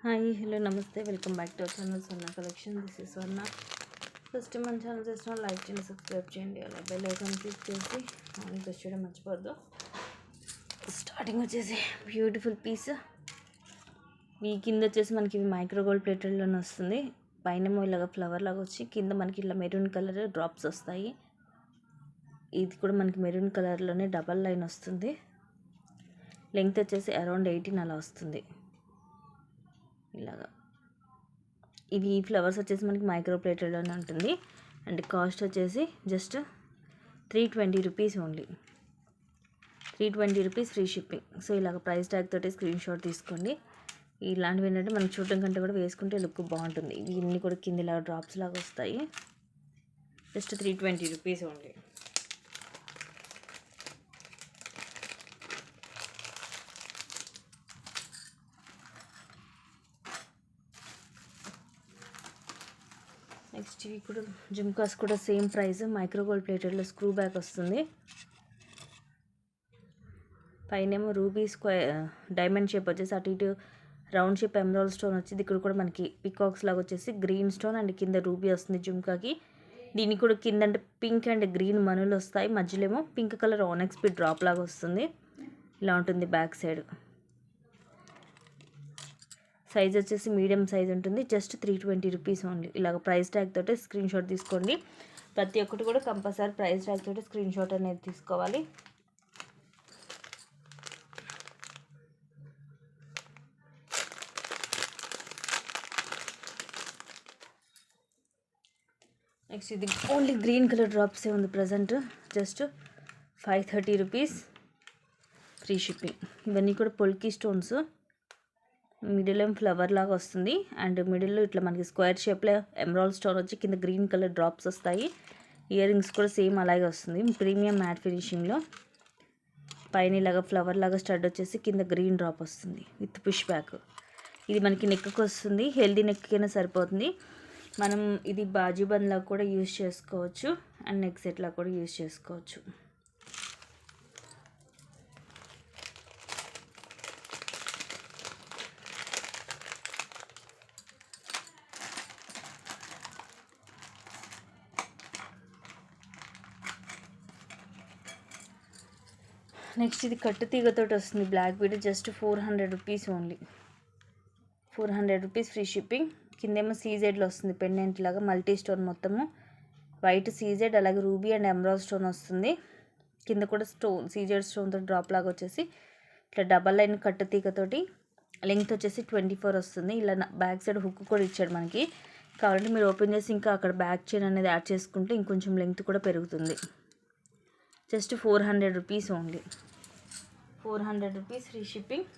Hi hello నమస్తే welcome back to our channel Swarna collection. This is Swarna. First మన channel చేసిన like చేయండి, subscribe చేయండి, అలా బెల్ ఐకాన్ క్లిక్ చేసి ఆన్ ప్రెస్ చేయడం మర్చిపోద్దు. స్టార్టింగ్ వచ్చేసి బ్యూటిఫుల్ పీస్. ఈ కింద వచ్చేసి మనకి ఇవి మైక్రో గోల్డ్ ప్లేటెడ్లోనే వస్తుంది. పైన ఇలాగా ఫ్లవర్ లాగా వచ్చి కింద మనకి ఇలా మెరూన్ కలర్ డ్రాప్స్ వస్తాయి. ఇది కూడా మనకి మెరూన్ కలర్లోనే డబల్ లైన్ వస్తుంది. లెంగ్త్ వచ్చేసి అరౌండ్ 18 అలా వస్తుంది. ఇలాగా ఇవి ఫ్లవర్స్ వచ్చేసి మనకి మైక్రో ప్లేటెడ్లోనే ఉంటుంది. అండ్ కాస్ట్ వచ్చేసి just 320 rupees only. 320 rupees free shipping. So ఇలాగ ప్రైస్ ట్యాగ్ తోటి స్క్రీన్ షాట్ తీసుకోండి. ఇలాంటివి ఏంటంటే మనం చూడటం కంటే కూడా వేసుకుంటే లుక్ బాగుంటుంది. ఇవన్నీ కూడా కింద ఇలా డ్రాప్స్ లాగా వస్తాయి. Just 320 rupees only. నెక్స్ట్ ఇవి కూడా జుమ్కాస్ కూడా సేమ్ ప్రైస్. మైక్రో గోల్డ్ ప్లేటెడ్లో స్క్రూ బ్యాక్ వస్తుంది. పైనేమో రూబీ స్క్వేర్ డైమండ్ షేప్ వచ్చేసి అటు ఇటు రౌండ్ షేప్ ఎమరాల్డ్ స్టోన్ వచ్చింది. ఇక్కడ కూడా మనకి పికాక్స్ లాగా వచ్చేసి గ్రీన్ స్టోన్ అండ్ కింద రూబీ వస్తుంది జుమ్కాకి. దీనికి కూడా కింద అంటే పింక్ అండ్ గ్రీన్ మనులు వస్తాయి. మధ్యలో ఏమో పింక్ కలర్ ఆనెక్స్ బీడ్ డ్రాప్ లాగా వస్తుంది. ఇలా ఉంటుంది బ్యాక్ సైడ్. సైజ్ వచ్చేసి మీడియం సైజ్ ఉంటుంది. Just 320 rupees only. ఇలాగ ప్రైస్ ట్యాగ్ తోటి స్క్రీన్ షాట్ తీసుకోండి. ప్రతి ఒక్కటి కూడా కంపల్సరీ ప్రైస్ ట్యాగ్ తోటి స్క్రీన్ షాట్ అనేది తీసుకోవాలి. నెక్స్ట్ ఇది ఓన్లీ గ్రీన్ కలర్ డ్రాప్సే ఉంది present. Just 530 rupees free shipping. ఇవన్నీ కూడా పొల్కీ స్టోన్స్. మిడిల్ ఏం ఫ్లవర్ లాగా వస్తుంది అండ్ మిడిల్లో ఇట్లా మనకి స్క్వేర్ షేప్లో ఎమరాల్డ్ స్టోన్ వచ్చి కింద గ్రీన్ కలర్ డ్రాప్స్ వస్తాయి. ఇయర్ రింగ్స్ కూడా సేమ్ అలాగే వస్తుంది ప్రీమియం మ్యాట్ ఫినిషింగ్లో. పైన ఇలాగా ఫ్లవర్ లాగా స్టడ్ వచ్చేసి కింద గ్రీన్ డ్రాప్ వస్తుంది విత్ పుష్ బ్యాక్. ఇది మనకి నెక్కి వస్తుంది. హెల్దీ నెక్కైనా సరిపోతుంది. మనం ఇది బాజీబంద్ లాగా కూడా యూజ్ చేసుకోవచ్చు అండ్ నెక్ సెట్ లాగా కూడా యూజ్ చేసుకోవచ్చు. నెక్స్ట్ ఇది కట్టు తీగతోటి వస్తుంది black bead. Just 400 rupees only. 400 rupees free shipping. కిందేమో సీజెడ్లో వస్తుంది పెండెంట్ లాగా మల్టీ స్టోన్ మొత్తము వైట్ సీజెడ్ అలాగే రూబీ అండ్ ఎమరాల్డ్ స్టోన్ వస్తుంది. కింద కూడా స్టోన్ సీజెడ్ స్టోన్తో డ్రాప్ లాగా వచ్చేసి ఇట్లా డబల్ లైన్ కట్టు తీగతోటి. లెంగ్త్ వచ్చేసి 24 వస్తుంది. ఇలా బ్యాక్ సైడ్ హుక్ కూడా ఇచ్చాడు మనకి. కావాలంటే మీరు ఓపెన్ చేసి ఇంకా అక్కడ బ్యాక్ చైన్ అనేది యాడ్ చేసుకుంటే ఇంకొంచెం లెంగ్త్ కూడా పెరుగుతుంది. Just 400 rupees only. 400 rupees free shipping.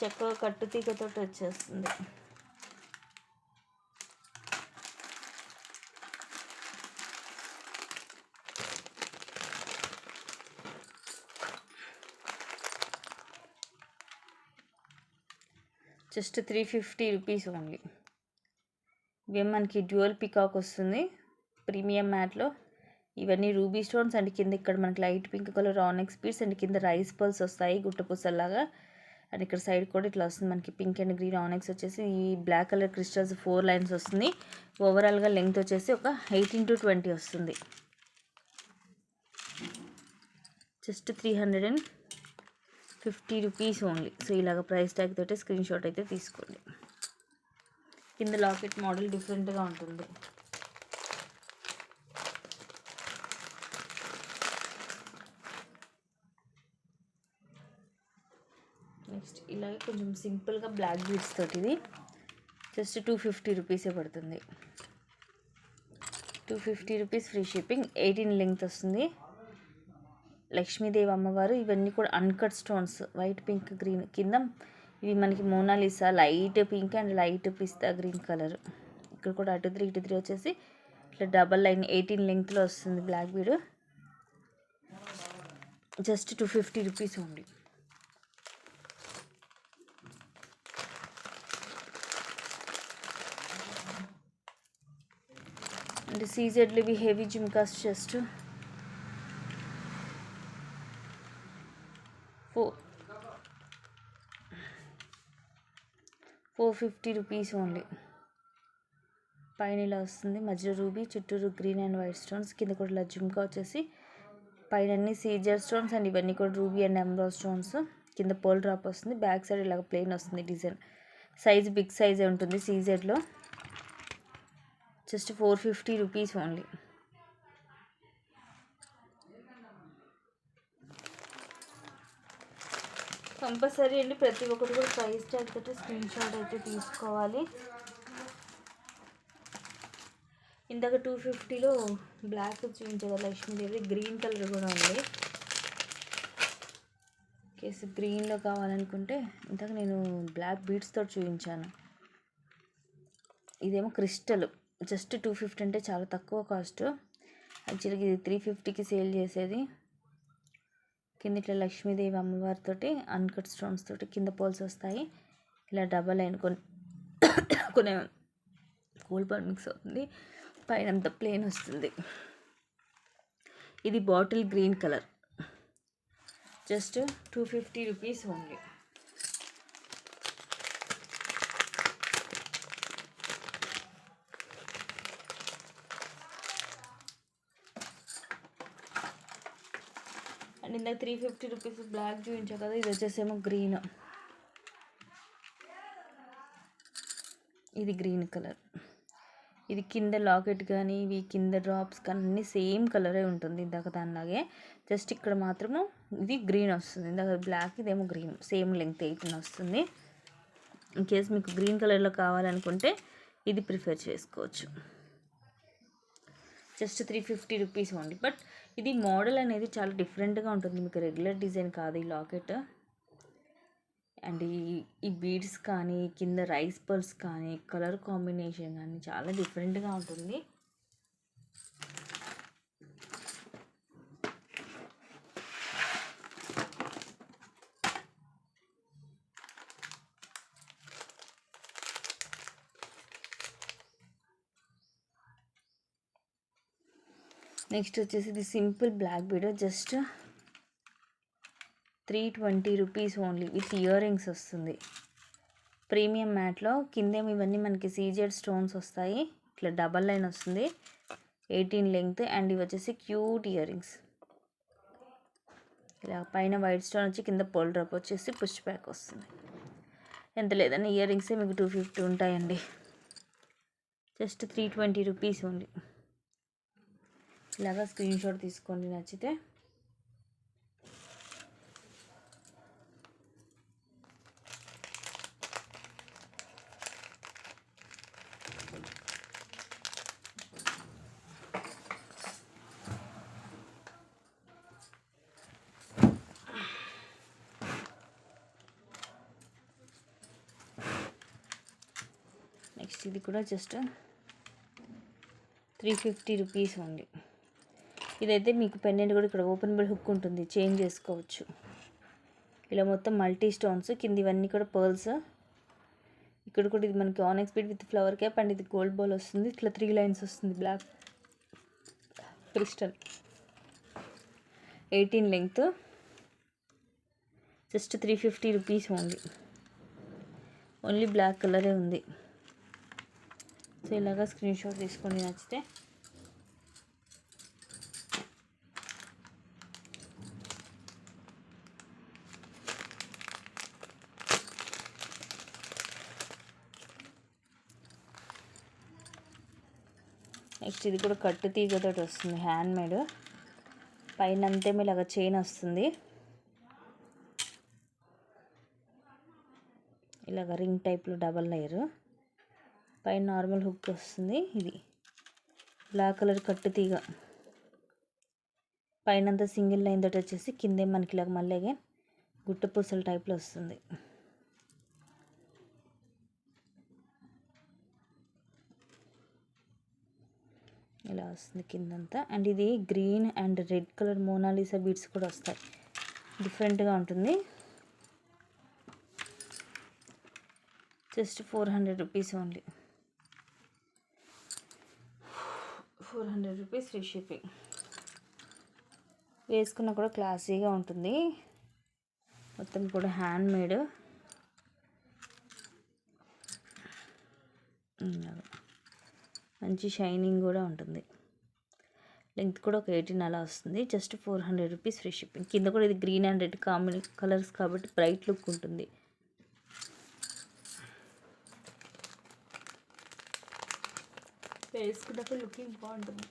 చక్కగా కట్టు తీగతో వచ్చేస్తుంది. Just 350 rupees only. ఇవే మనకి డ్యూయల్ పికాక్ వస్తుంది ప్రీమియం మ్యాట్లో. ఇవన్నీ రూబీ స్టోన్స్ అండ్ కింద ఇక్కడ మనకి light pink colour ఆనెక్స్ beads and కింద రైస్ పర్ల్స్ వస్తాయి గుట్టపూసల్లాగా. అండ్ ఇక్కడ సైడ్ కూడా ఇట్లా వస్తుంది మనకి పింక్ అండ్ గ్రీన్ ఆనెక్స్ వచ్చేసి ఈ బ్లాక్ కలర్ క్రిస్టల్స్ 4 లైన్స్ వస్తుంది. ఓవరాల్గా లెంగ్త్ వచ్చేసి ఒక 18 to 20 వస్తుంది. Just 350 rupees only. సో ఇలాగ ప్రైస్ ట్యాగ్ తోటి స్క్రీన్ షాట్ అయితే తీసుకోండి. కింద లాకెట్ మోడల్ డిఫరెంట్గా ఉంటుంది. నెక్స్ట్ ఇలాగే కొంచెం సింపుల్గా బ్లాక్ బీడ్స్ తోటి ఇది జస్ట్ 250 రూపీసే పడుతుంది. 250 రూపీస్ ఫ్రీ షిప్పింగ్. 18 లెంగ్త్ వస్తుంది. లక్ష్మీదేవి అమ్మవారు. ఇవన్నీ కూడా uncut stones white pink green కింద. ఇవి మనకి Mona Lisa light pink and light pista green colour. ఇక్కడ కూడా అటు 3 ఇటు 3 వచ్చేసి ఇట్లా డబల్ లైన్ 18 లెంగ్త్లో వస్తుంది black bead. Just 250 rupees only. And సీజెడ్లు ఇవి heavy jhumkas just 4 450 rupees only. పైన ఇలా వస్తుంది, మధ్యలో రూబీ, చుట్టూరు గ్రీన్ అండ్ వైట్ స్టోన్స్, కింద కూడా ఇలా జుమ్కా వచ్చేసి పైన అన్ని సీజర్ స్టోన్స్ అండ్ ఇవన్నీ కూడా రూబీ అండ్ ఎమరాల్డ్ స్టోన్స్. కింద పోల్ డ్రాప్ వస్తుంది, బ్యాక్ సైడ్ ఇలాగ ప్లెయిన్ వస్తుంది డిజైన్. సైజ్ బిగ్ సైజే ఉంటుంది సీజెడ్లో. Just 450 rupees only. కంపల్సరీ అండి, ప్రతి ఒక్కటి కూడా ప్రైస్ ట్యాగ్ తోటి స్క్రీన్ షాట్ అయితే తీసుకోవాలి. ఇందాక 250లో బ్లాక్ చూపించే లక్ష్మీదేవి గ్రీన్ కలర్ కూడా ఉంది. కేసు గ్రీన్లో కావాలనుకుంటే ఇందాక నేను బ్లాక్ బీడ్స్ తోటి చూపించాను. ఇదేమో క్రిస్టల్, జస్ట్ 250 అంటే చాలా తక్కువ కాస్ట్. యాక్చువల్గా ఇది 350కి సేల్ చేసేది. కింద ఇట్లా లక్ష్మీదేవి అమ్మవారితోటి అన్కట్ స్టోన్స్ తోటి కింద పోల్స్ వస్తాయి. ఇలా డబల్ లైన్ కొన్ని గోల్డ్ బాల్ మిక్స్ అవుతుంది, పైన అంతా ప్లెయిన్ వస్తుంది. ఇది bottle green colour, just 250 rupees only. And ఇందాక 350 రూపీస్ బ్లాక్ చూపించా కదా, ఇది వచ్చేసేమో గ్రీన్. ఇది గ్రీన్ కలర్. ఇది కింద లాకెట్ కానీ ఇవి కింద డ్రాప్స్ కానీ అన్నీ సేమ్ కలరే ఉంటుంది ఇందాక దానిలాగే. జస్ట్ ఇక్కడ మాత్రము ఇది గ్రీన్ వస్తుంది, ఇందాక బ్లాక్, ఇదేమో గ్రీన్. సేమ్ లెంగ్త్ 18 వస్తుంది. ఇన్ కేస్ మీకు గ్రీన్ కలర్లో కావాలనుకుంటే ఇది ప్రిఫర్ చేసుకోవచ్చు. Just 350 rupees only. బట్ ఇది మోడల్ అనేది చాలా డిఫరెంట్గా ఉంటుంది, మీకు రెగ్యులర్ డిజైన్ కాదు ఈ లాకెట్. అండ్ ఈ బీడ్స్ కానీ కింద రైస్ పర్ల్స్ కానీ కలర్ కాంబినేషన్ కానీ చాలా డిఫరెంట్గా ఉంటుంది. నెక్స్ట్ వచ్చేసి ఇది simple black bead, just 320 rupees only with year rings వస్తుంది. ప్రీమియం మ్యాట్లో కిందేమో ఇవన్నీ మనకి సీజెడ్ స్టోన్స్ వస్తాయి, ఇట్లా డబల్ లైన్ వస్తుంది, 18 లెంగ్త్. అండ్ ఇవి వచ్చేసి క్యూట్ ఇయర్ రింగ్స్. ఇలా పైన వైట్ స్టోన్ వచ్చి కింద పోల్ డ్రాప్ వచ్చేసి పుష్ బ్యాక్ వస్తుంది. ఎంత లేదన్నా ఇయర్ రింగ్సే మీకు 250 ఉంటాయండి. Just 320 rupees only. ఇలాగా స్క్రీన్ షాట్ తీసుకోండి నచ్చితే. నెక్స్ట్ ఇది కూడా జస్ట్ 350 రూపీస్ ఓన్లీ. ఇదైతే మీకు పెండెంట్ కూడా ఇక్కడ ఓపెనబుల్ హుక్ ఉంటుంది, చేంజ్ చేసుకోవచ్చు. ఇలా మొత్తం మల్టీ స్టోన్స్, కింద ఇవన్నీ కూడా పర్ల్స్. ఇక్కడ కూడా ఇది మనకి onyx bead with flower cap and ఇది గోల్డ్ బాల్ వస్తుంది. ఇట్లా 3 లైన్స్ వస్తుంది, black crystal, 18 length. Just 350 rupees only. Only black కలరే ఉంది. సో ఇలాగా స్క్రీన్ షాట్ తీసుకోండి నచ్చితే. నెక్స్ట్ ఇది కూడా కట్టు తీగతో వస్తుంది, హ్యాండ్ మేడ్. పైన అంతేమో ఇలాగ చైన్ వస్తుంది, ఇలాగ రింగ్ టైప్లో డబల్ లేయర్. పైన నార్మల్ హుక్ వస్తుంది. ఇది బ్లాక్ కలర్ కట్టు తీగ, పైన అంతా సింగిల్ లైన్ తోటి వచ్చేసి కిందే మనకి ఇలాగ మళ్ళీ గుట్ట పూసల టైప్లో వస్తుంది. ఇలా వస్తుంది కిందంతా. అండ్ ఇది green and red colour Mona Lisa beads కూడా వస్తాయి, డిఫరెంట్గా ఉంటుంది. Just 400 rupees only. 400 rupees free shipping. వేసుకున్న కూడా క్లాసీగా ఉంటుంది, మొత్తం కూడా హ్యాండ్ మేడ్. ఇలాగా మంచి షైనింగ్ కూడా ఉంటుంది. లెంగ్త్ కూడా ఒక 18 అలా వస్తుంది. Just 400 rupees free shipping. కింద కూడా ఇది గ్రీన్ అండ్ రెడ్ కలర్స్ కాబట్టి బ్రైట్ లుక్ ఉంటుంది. వేసుకున్నప్పుడు లుకింగ్ బాగుంటుంది.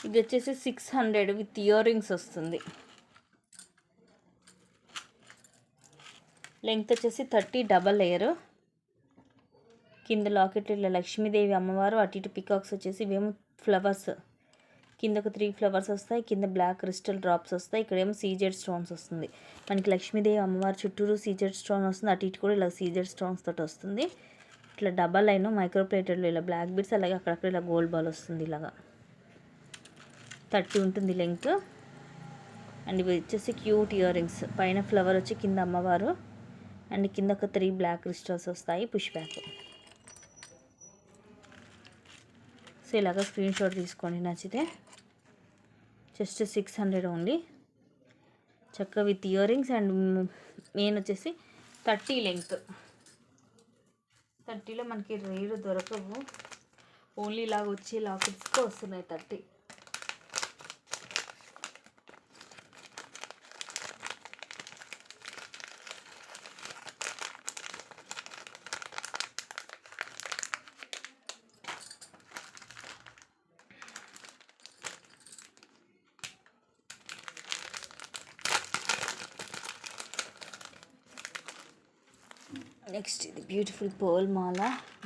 ఇది వచ్చేసి 600 విత్ ఇయర్ రింగ్స్ వస్తుంది. లెంగ్త్ వచ్చేసి 30 డబల్ లేయర్. కింద లాకెట్ ఇలా లక్ష్మీదేవి అమ్మవారు, అటు ఇటు పికాక్స్ వచ్చేసి ఇవేమో ఫ్లవర్స్. కింద ఒక 3 ఫ్లవర్స్ వస్తాయి. కింద బ్లాక్ క్రిస్టల్ డ్రాప్స్ వస్తాయి. ఇక్కడేమో సీజెడ్ స్టోన్స్ వస్తుంది. మనకి లక్ష్మీదేవి అమ్మవారు చుట్టూరు సీజెడ్ స్టోన్ వస్తుంది. అటు ఇటు కూడా ఇలా సీజెడ్ స్టోన్స్ తోటి వస్తుంది. ఇట్లా డబల్ లైన్ మైక్రో ప్లేటెడ్లో ఇలా బ్లాక్ బీడ్స్, అలాగే అక్కడక్కడ ఇలా గోల్డ్ బాల్ వస్తుంది. ఇలాగా 30 ఉంటుంది లెంగ్త్. అండ్ ఇవి వచ్చేసి క్యూట్ ఇయర్ రింగ్స్. పైన ఫ్లవర్ వచ్చి కింద అమ్మవారు, అండ్ కింద ఒక 3 బ్లాక్ క్రిస్టల్స్ వస్తాయి. Push back. సో ఇలాగ స్క్రీన్ షాట్ తీసుకోండి నచ్చితే. Just 600 only. చక్కగా with ear rings. And main వచ్చేసి 30 లెంగ్త్. 30లో మనకి రేరు దొరకవు. ఓన్లీ ఇలాగ వచ్చి లాకెట్స్కి వస్తున్నాయి 30. నెక్స్ట్ ఇది beautiful pearl Mala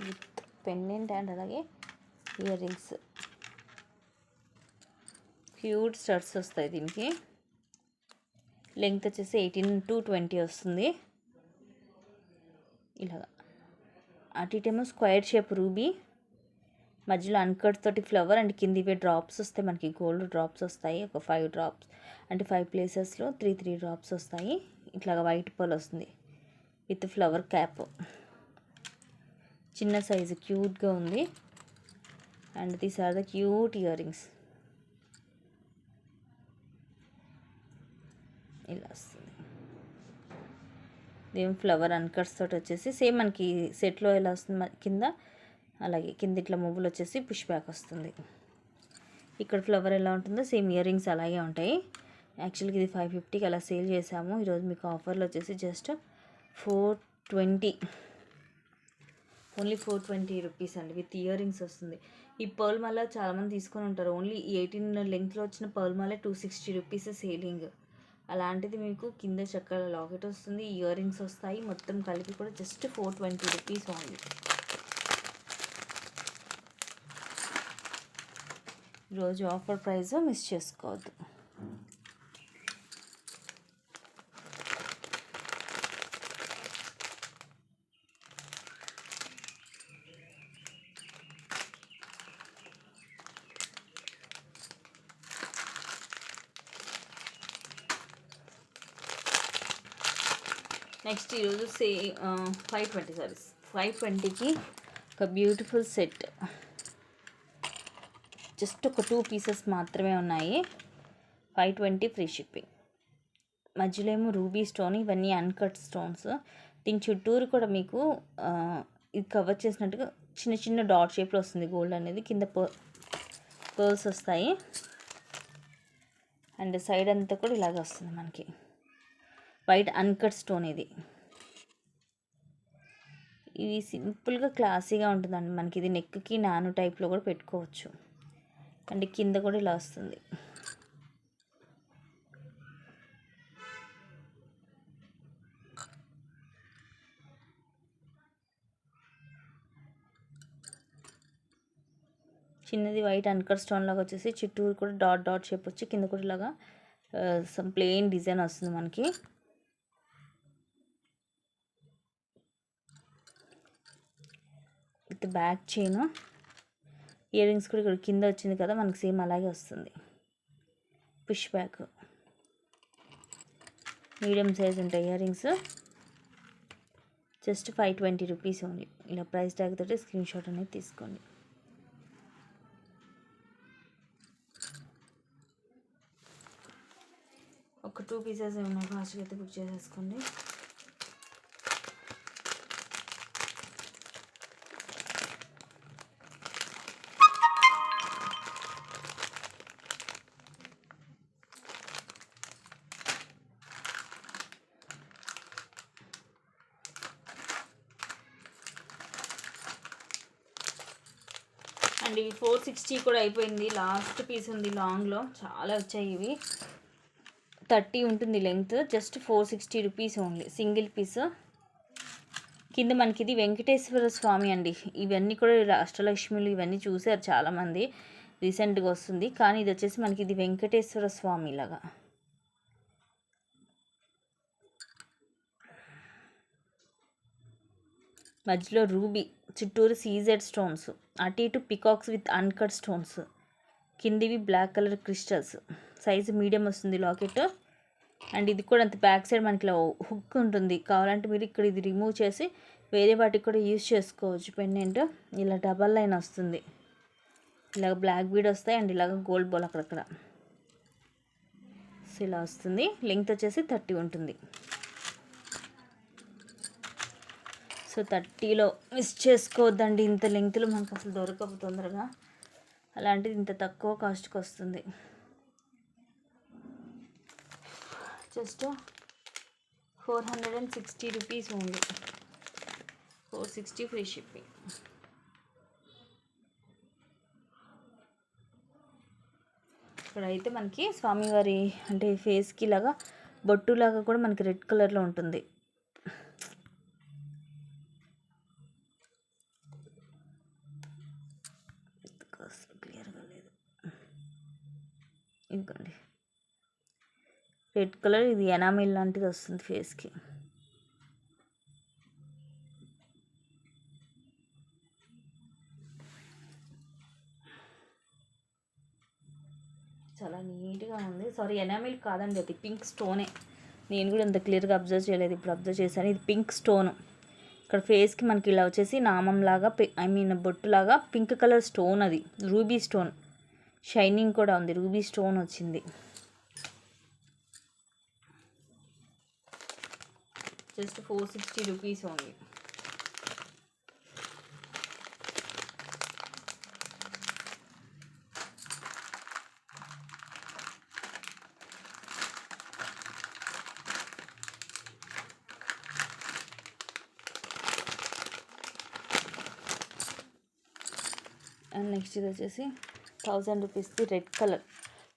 with pendant and అలాగే ఇయర్ రింగ్స్. క్యూట్ స్టడ్స్ వస్తాయి దీనికి. లెంగ్త్ వచ్చేసి 18 to 20 వస్తుంది. ఇలాగా అటు ఇటేమో స్క్వేర్ షేప్ రూబీ, మధ్యలో అన్కట్ తోటి ఫ్లవర్, అండ్ కింద ఇవే డ్రాప్స్ వస్తాయి. మనకి గోల్డ్ డ్రాప్స్ వస్తాయి. ఒక 5 డ్రాప్స్ అంటే 5 ప్లేసెస్లో 3 డ్రాప్స్ వస్తాయి. ఇట్లాగా వైట్ పర్ల్ వస్తుంది విత్ ఫ్లవర్ క్యాప్. చిన్న సైజు క్యూట్గా ఉంది. And these are the cute year rings. ఇలా వస్తుంది. ఇదేం ఫ్లవర్ అన్కట్స్ తోటి వచ్చేసి సేమ్ మనకి సెట్లో ఎలా వస్తుంది కింద, అలాగే కింద ఇట్లా మువ్వులు వచ్చేసి పుష్ బ్యాక్ వస్తుంది. ఇక్కడ ఫ్లవర్ ఎలా ఉంటుందో సేమ్ ఇయర్ రింగ్స్ అలాగే ఉంటాయి. యాక్చువల్గా ఇది 550కి అలా సేల్ చేసాము. ఈరోజు మీకు ఆఫర్లో వచ్చేసి జస్ట్ 420, ఓన్లీ 420 రూపీస్ అండి. విత్ ఇయర్ రింగ్స్ వస్తుంది. ఈ పర్ల్ మాల చాలామంది తీసుకొని ఉంటారు. ఓన్లీ 18 లెంగ్త్లో వచ్చిన పర్ల్ మాల 260 రూపీస్ సేలింగ్. అలాంటిది మీకు కింద చక్కల లాకెట్ వస్తుంది, ఇయర్ రింగ్స్ వస్తాయి. మొత్తం కలిపి కూడా జస్ట్ 420 రూపీస్ ఓన్లీ. ఈరోజు ఆఫర్ ప్రైస్ మిస్ చేసుకోవద్దు. నెక్స్ట్ ఈరోజు 520కి ఒక బ్యూటిఫుల్ సెట్. జస్ట్ ఒక 2 పీసెస్ మాత్రమే ఉన్నాయి. 520 ఫ్రీ షిప్పింగ్. మధ్యలో ఏమో రూబీ స్టోన్, ఇవన్నీ అన్కట్ స్టోన్స్. దీని చుట్టూరు కూడా మీకు ఇది కవర్ చేసినట్టుగా చిన్న చిన్న డాట్ షేప్లో వస్తుంది గోల్డ్ అనేది. కింద పర్ల్స్ వస్తాయి. అండ్ సైడ్ అంతా కూడా ఇలాగే వస్తుంది మనకి వైట్ అన్కట్ స్టోన్. ఇది సింపుల్గా క్లాసీగా ఉంటుందండి మనకి. ఇది నెక్కి నాను టైప్లో కూడా పెట్టుకోవచ్చు. అండ్ కింద కూడా ఇలా వస్తుంది. చిన్నది వైట్ అన్కట్ స్టోన్ లాగా వచ్చేసి చుట్టూరు కూడా డాట్ డాట్ షేప్ వచ్చి కింద కూడా ఇలాగా సమ్ ప్లెయిన్ డిజైన్ వస్తుంది మనకి. With back chain. Ear rings కూడా ఇక్కడ కింద వచ్చింది కదా, మనకి సేమ్ అలాగే వస్తుంది. పుష్ బ్యాక్ మీడియం సైజ్ ఉంటాయి ear rings. Just 520 rupees only. ఇలా ప్రైస్ ట్యాగ్ తోటి స్క్రీన్ షాట్ అనేది తీసుకోండి. ఒక 2 పీసెస్ ఉన్నాయి, ఫాస్ట్గా అయితే బుక్ చేసేసుకోండి. అండ్ ఇవి 460 కూడా అయిపోయింది. లాస్ట్ పీస్ ఉంది లాంగ్లో, చాలా వచ్చాయి ఇవి. 30 ఉంటుంది length. Just 460 rupees only single piece. కింద మనకి ఇది వెంకటేశ్వర స్వామి అండి. ఇవన్నీ కూడా అష్టలక్ష్మిలు ఇవన్నీ చూసారు చాలామంది, రీసెంట్గా వస్తుంది. కానీ ఇది వచ్చేసి మనకి ఇది వెంకటేశ్వర స్వామి లాగా. మధ్యలో రూబీ, చుట్టూరు సీజెడ్ స్టోన్స్, అటు ఇటు పికాక్స్ విత్ అన్కట్ స్టోన్స్, కిందివి black colour crystals. Size medium వస్తుంది లాకెట్. అండ్ ఇది కూడా అంత బ్యాక్ సైడ్ మనకి ఇలా హుక్ ఉంటుంది. కావాలంటే మీరు ఇక్కడ ఇది రిమూవ్ చేసి వేరే వాటికి కూడా యూజ్ చేసుకోవచ్చు. పెండెంట్ ఇలా డబల్ లైన్ వస్తుంది, ఇలాగ బ్లాక్ బీడ్ వస్తాయి అండ్ ఇలాగ గోల్డ్ బాల్ అక్కడక్కడ. సో ఇలా వస్తుంది. లెంగ్త్ వచ్చేసి 30 ఉంటుంది. సో 30లో మిస్ చేసుకోవద్దండి. ఇంత లెంగ్త్లో మనకు అసలు దొరకవు తొందరగా, అలాంటిది ఇంత తక్కువ కాస్ట్కి వస్తుంది. Just 460 rupees only. 460 free shipping. ఇక్కడైతే మనకి స్వామివారి అంటే ఫేస్కి లాగా బొట్టులాగా కూడా మనకి రెడ్ కలర్లో ఉంటుంది. క్లియర్గా లేదు, ఇంకోండి రెడ్ కలర్. ఇది ఎనామిల్ లాంటిది వస్తుంది ఫేస్కి. చాలా నీట్గా ఉంది. సారీ, ఎనామిల్ కాదండి, అది పింక్ స్టోనే. నేను కూడా అంత క్లియర్గా అబ్జర్వ్ చేయలేదు, ఇప్పుడు అబ్జర్వ్ చేశాను. ఇది పింక్ స్టోన్. ఇక్కడ ఫేస్కి మనకి ఇలా వచ్చేసి నామంలాగా బొట్టులాగా పింక్ కలర్ స్టోన్, అది రూబీ స్టోన్. షైనింగ్ కూడా ఉంది, రూబీ స్టోన్ వచ్చింది. Just 460 rupees only. And next ఇది వచ్చేసి 1000 రూపీస్ది రెడ్ కలర్.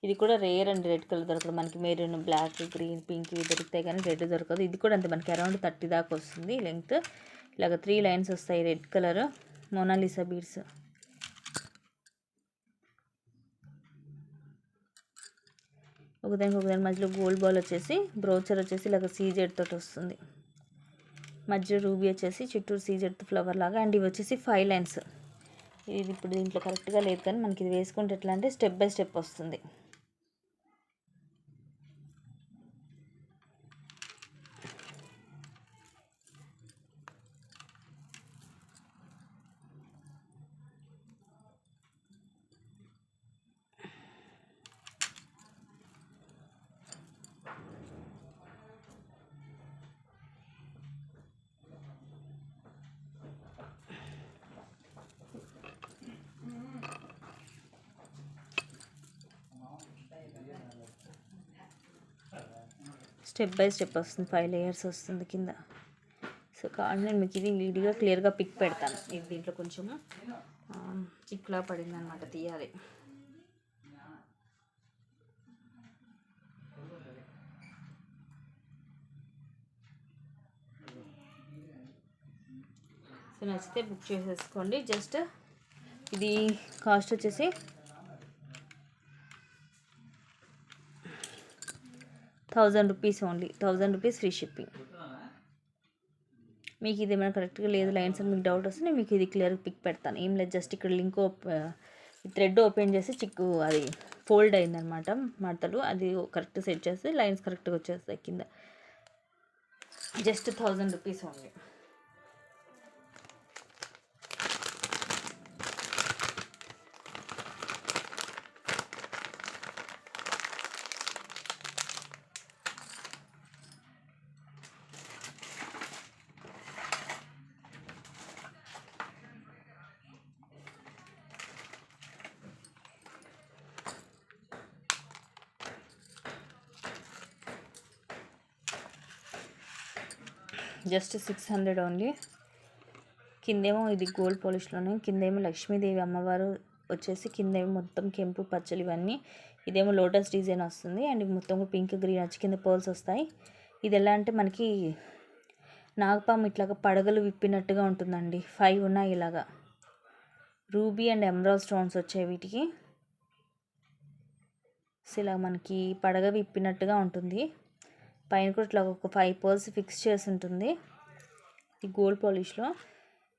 ఇది కూడా రేర్ అండి, రెడ్ కలర్ దొరకదు మనకి. మెరూన్, బ్లాక్, గ్రీన్, పింక్ ఇవి దొరుకుతాయి కానీ రెడ్ దొరకదు. ఇది కూడా అంతే, మనకి అరౌండ్ 30 దాకా వస్తుంది లెంగ్త్. ఇలాగ 3 లైన్స్ వస్తాయి, రెడ్ కలర్ మోనాలిసా బీడ్స్. ఒకదానికి మధ్యలో గోల్డ్ బాల్ వచ్చేసి, బ్రోచర్ వచ్చేసి ఇలాగ సీజెడ్ తోటి వస్తుంది. మధ్యలో రూబీ వచ్చేసి చుట్టూరు సీజెడ్ ఫ్లవర్ లాగా. అండ్ ఇవి వచ్చేసి 5 లైన్స్. ఇది ఇప్పుడు దీంట్లో కరెక్ట్గా లేదు కానీ మనకి ఇది వేసుకుంటే ఎట్లా అంటే స్టెప్ బై స్టెప్ వస్తుంది. స్టెప్ బై స్టెప్ వస్తుంది, 5 లేయర్స్ వస్తుంది కింద. సో కావాలి నేను మీకు ఇది నీట్గా క్లియర్గా పిక్ పెడతాను. ఇది దీంట్లో కొంచెము చిక్లా పడింది అనమాట, తీయాలి. సో నచ్చితే బుక్ చేసేసుకోండి. జస్ట్ ఇది కాస్ట్ వచ్చేసి 1000 rupees only. 1000 rupees free shipping. మీకు ఇది ఏమైనా కరెక్ట్గా లేదు లైన్స్ అని మీకు డౌట్ వస్తే నేను మీకు ఇది క్లియర్గా పిక్ పెడతాను. ఏం లేదు, జస్ట్ ఇక్కడ లింక్ ఈ థ్రెడ్ ఓపెన్ చేసి చిక్కు అది ఫోల్డ్ అయిందనమాట మడతలు, అది కరెక్ట్ సెట్ చేస్తే లైన్స్ కరెక్ట్గా వచ్చేస్తాయి కింద. Just 1000 rupees only. Just 600 only. కిందేమో ఇది గోల్డ్ పాలిష్లోనే, కిందేమో లక్ష్మీదేవి అమ్మవారు వచ్చేసి, కిందేమో మొత్తం కెంపు పచ్చలు ఇవన్నీ, ఇదేమో లోటస్ డిజైన్ వస్తుంది. అండ్ మొత్తం పింక్ గ్రీన్ వచ్చి కింద పర్ల్స్ వస్తాయి. ఇది ఎలా అంటే మనకి నాగపాము ఇట్లాగా పడగలు విప్పినట్టుగా ఉంటుందండి. 5 ఉన్నాయి ఇలాగా. రూబీ అండ్ ఎమరాల్డ్ స్టోన్స్ వచ్చాయి వీటికి. ఇలా మనకి పడగ విప్పినట్టుగా ఉంటుంది. పైన కూడా ఇట్లా ఒక 5 పర్ల్స్ ఫిక్స్ చేసి ఉంటుంది ఈ గోల్డ్ పాలిష్లో.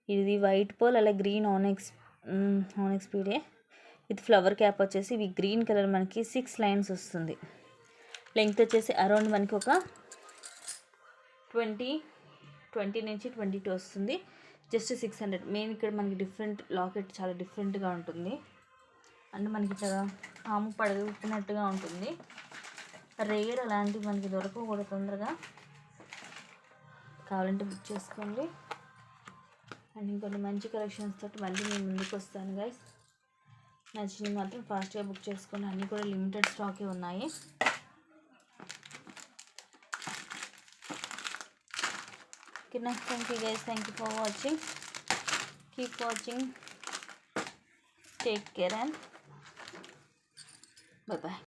ఇది వైట్ పర్ల్, అలా గ్రీన్ ఆనెక్స్ పీడే. ఇది ఫ్లవర్ క్యాప్ వచ్చేసి ఇవి గ్రీన్ కలర్ మనకి 6 లైన్స్ వస్తుంది. లెంగ్త్ వచ్చేసి అరౌండ్ మనకి ఒక 20 నుంచి 22 వస్తుంది. జస్ట్ 600. మెయిన్ ఇక్కడ మనకి డిఫరెంట్ లాకెట్ చాలా డిఫరెంట్గా ఉంటుంది. అంటే మనకి ఇట్లా పాము పడగ విప్పినట్టుగా ఉంటుంది. రేర్ అలాంటివి మనకి దొరకవు కూడా తొందరగా. కావాలంటే బుక్ చేసుకోండి. అండ్ ఇంకొన్ని మంచి కలెక్షన్స్ తోటి మళ్ళీ నేను ముందుకు వస్తాను గైస్. నచ్చినవి మాత్రం ఫాస్ట్గా బుక్ చేసుకోండి. అన్నీ కూడా లిమిటెడ్ స్టాకే ఉన్నాయి. Okay, thank you guys. Thank you for watching. Keep watching. Take care and bye bye.